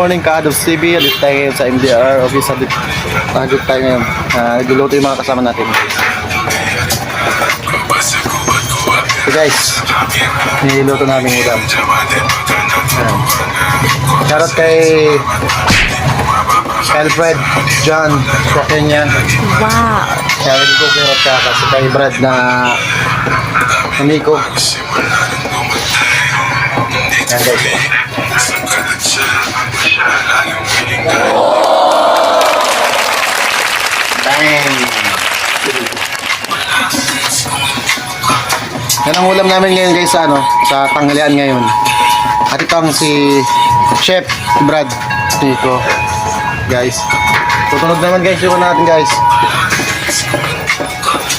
morning ka-Adobs TV. Alit tayo ngayon sa MDR office. Alit tayo ngayon. Nagluluto yung mga kasama natin. Okay guys, niluto namin ulam. Shoutout kay Alfred, John, sa Kenya. Wow. Shoutout ko kay Rachaka, sa kay Brad na amigo. Yan guys. Bang! Yan ang ulam namin ngayon guys sa sa tanghalian ngayon. At ito ang si Chef Brad Nico. Guys. Tutunog naman guys yung natin guys.